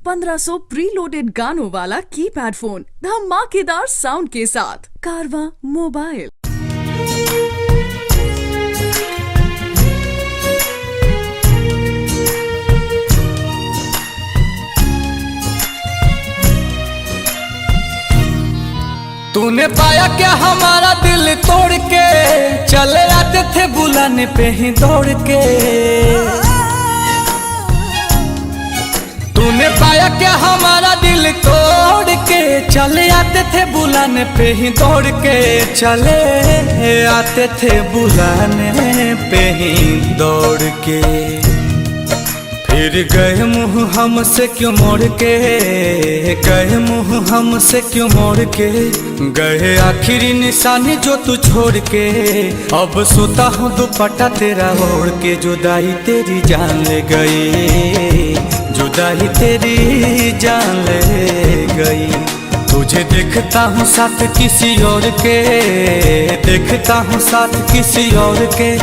1500 preloaded गानों वाला keypad phone धमाकेदार साउंड के साथ कारवां मोबाइल। तूने पाया क्या हमारा दिल तोड़ के, चले आते थे बुलाने पे ही दौड़ के। तूने पाया क्या हमारा दिल तोड़ के, चले आते थे बुलाने पे ही दौड़ के। चले आते थे बुलाने पे ही दौड़ के। फिर गए मुँह हमसे क्यों मोड़ के, गए मुँह हमसे क्यों मोड़ के। गए आखिरी निशानी जो तू छोड़ के। अब सोता हूँ दुपट्टा तेरा ओढ़ के। जुदाई तेरी जान ले गई, जुदाई तेरी जान ले गई। तुझे देखता हूँ साथ किसी और के, देखता हूँ साथ किसी और के।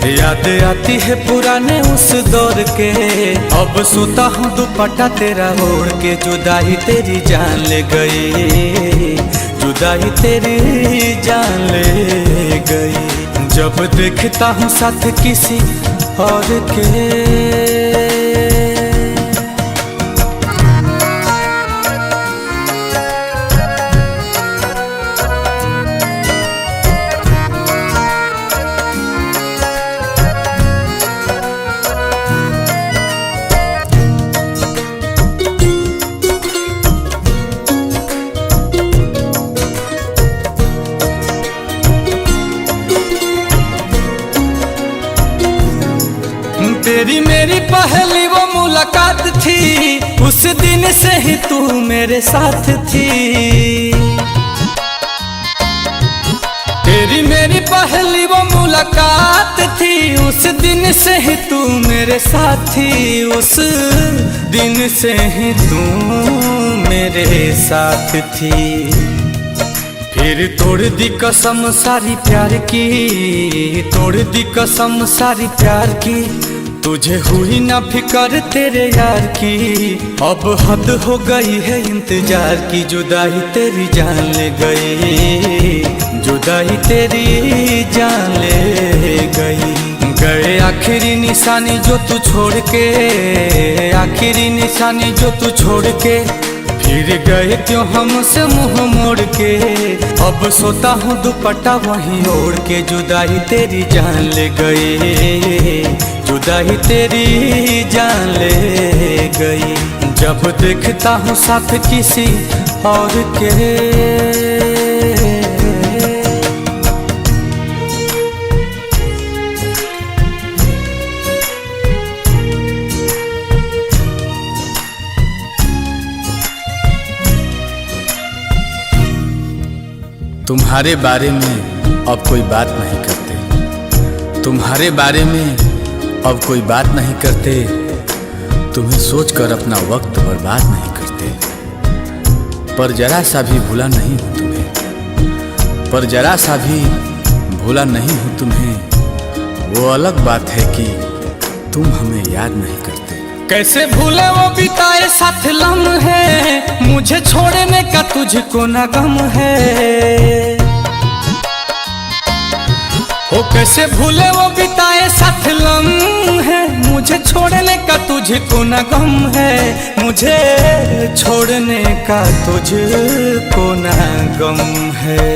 याद आती है पुराने उस दौर के। अब सोता हूँ दुपट्टा तेरा ओढ़ के। जुदाई तेरी जान ले गई, जुदाई तेरी जान ले गई। जब देखता हूँ साथ किसी और के। तेरी मेरी पहली वो मुलाकात थी, उस दिन से ही तू मेरे साथ थी। तेरी मेरी पहली वो मुलाकात थी, उस दिन से ही तू मेरे साथ थी। उस दिन से ही तू मेरे साथ थी। फिर तोड़ दी कसम सारी प्यार की, तोड़ दी कसम सारी प्यार की। तुझे हुई ना फिकर तेरे यार की। अब हद हो गई है इंतजार की। जुदाई तेरी जान ले गई, जुदाई तेरी जान ले गई। गए आखिरी निशानी जो तू छोड़ के, आखिरी निशानी जो तू छोड़ के। फिर गए क्यों हमसे मुंह मोड़ के। अब सोता हूँ दुपट्टा वहीं ओढ़ के। जुदाई तेरी जान ले गई, जुदाई तेरी जान ले गई। जब देखता हूँ साथ किसी और के। तुम्हारे बारे में अब कोई बात नहीं करते, तुम्हारे बारे में अब कोई बात नहीं करते। तुम्हें सोचकर अपना वक्त बर्बाद नहीं करते। पर जरा सा भी भूला नहीं हूँ तुम्हें, पर जरा सा भी भूला नहीं हूँ तुम्हें। वो अलग बात है कि तुम हमें याद नहीं करते। कैसे भूले वो बिताए साथ लम्हे, मुझे छोड़ने का तुझको ना गम है। ओ कैसे भूले वो बिताए साथ लम्हे, मुझे छोड़ने का तुझको ना गम है। मुझे छोड़ने का तुझको ना गम है।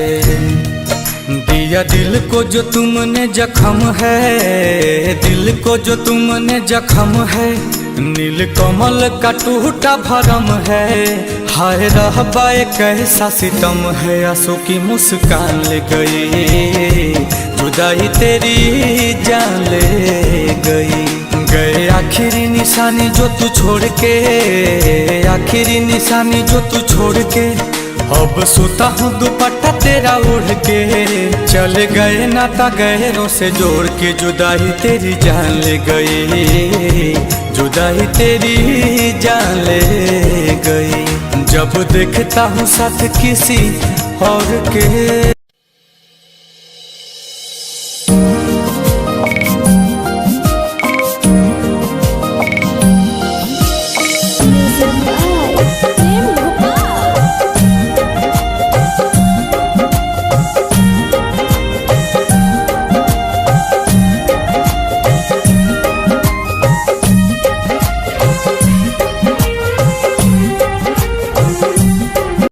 दिया दिल को जो तुमने जख्म है, दिल को जो तुमने जख्म है। नील कमल का टूटा भरम है। हाय रहबाए कैसा सितम है। आंसू की मुस्कान ले गई, जुदाई तेरी जान ले गई। गए आखिरी निशानी जो तू छोड़ के, आखिरी निशानी जो तू छोड़ के। अब सोता हूँ दुपट्टा तेरा ओढ़ के। चले गए नाता गहरों से जोड़ के। जुदाई तेरी जान ले गई, जुदाई तेरी जान ले गई। जब देखता हूँ साथ किसी और के।